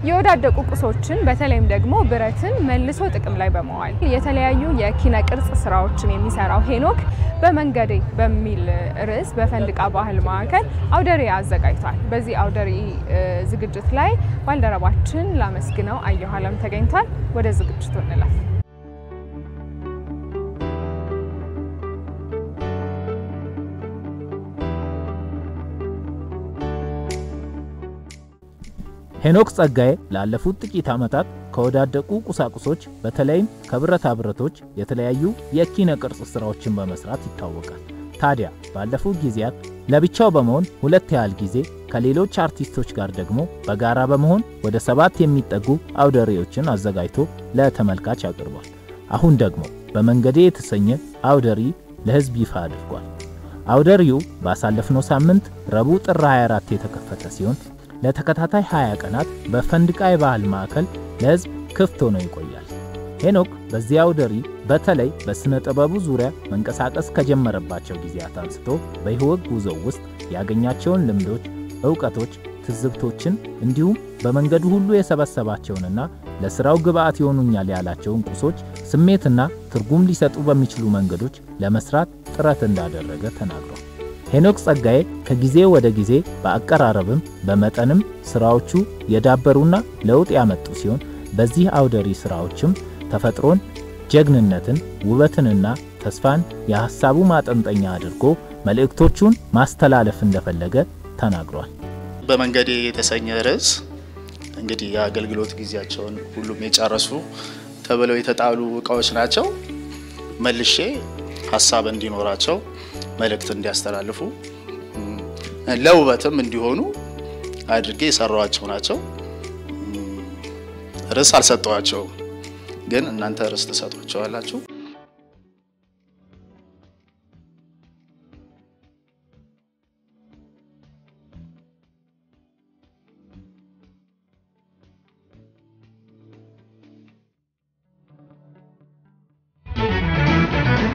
የወዳደቁ ቁሶችን በተለይም ደግሞ ብረትን መልሶ ጥቅም ላይ በመዋል የተለያዩ የኪነ ቅርጽ ስራዎችን የሚሰራው ሄኖክ በመንገዴ በሚል ርዕስ በፈንድቃ ባህል ማዕከል አውደ ርዕይ አዘጋጅቷል። በዚህ አውደ ርዕይ ዝግጅት ላይ ባልደረባችን ላመስግነው አየሁ አለም ተገኝቷል። ወደ ዝግጅቱ እንላለን። ሄኖክ ጸጋዬ ላለፉት ጥቂት ዓመታት ከወዳደቁ ቁሳቁሶች በተለይም ከብረታ ብረቶች የተለያዩ የኪነ ቅርጽ ስራዎችን በመስራት ይታወቃል። ታዲያ ባለፉት ጊዜያት ለብቻው በመሆን ሁለት ያህል ጊዜ ከሌሎች አርቲስቶች ጋር ደግሞ በጋራ በመሆን ወደ 7 የሚጠጉ አውደ ርዕዮችን አዘጋጅቶ ለተመልካች አቅርቧል። አሁን ደግሞ በመንገዴ የተሰኘ አውደ ርዕይ ለህዝብ ይፋ አድርጓል። አውደ ርዕዩ ባሳለፍነው ሳምንት ረቡዕ ጥር 24 የተከፈተ ሲሆን ለተከታታይ 20 ቀናት በፈንድቃ የባህል ማዕከል ለህዝብ ክፍት ሆኖ ይቆያል። ሄኖክ በዚህ አውደ ርዕይ በተለይ በስነ ጥበቡ ዙሪያ መንቀሳቀስ ከጀመረባቸው ጊዜያት አንስቶ በህይወት ጉዞው ውስጥ ያገኛቸውን ልምዶች፣ ዕውቀቶች፣ ትዝብቶችን እንዲሁም በመንገዱ ሁሉ የሰበሰባቸውንና ለስራው ግብአት ይሆኑኛል ያላቸውን ቁሶች ስሜትና ትርጉም ሊሰጡ በሚችሉ መንገዶች ለመስራት ጥረት እንዳደረገ ተናግሯል። ሄኖክ ጸጋዬ ከጊዜ ወደ ጊዜ በአቀራረብም በመጠንም ስራዎቹ የዳበሩና ለውጥ ያመጡ ሲሆን በዚህ አውደ ርዕይ ስራዎችም ተፈጥሮን፣ ጀግንነትን፣ ውበትንና ተስፋን የሐሳቡ ማጠንጠኛ አድርጎ መልእክቶቹን ማስተላለፍ እንደፈለገ ተናግሯል። በመንገዴ የተሰኘ ርዕስ እንግዲህ የአገልግሎት ጊዜያቸውን ሁሉም የጨረሱ ተብለው የተጣሉ ዕቃዎች ናቸው። መልሼ ሐሳብ እንዲኖራቸው መልእክት እንዲያስተላልፉ ለውበትም እንዲሆኑ አድርጌ የሰራዋቸው ናቸው። ርዕስ አልሰጠዋቸውም፣ ግን እናንተ ርዕስ ተሰጥቷቸዋላችሁ።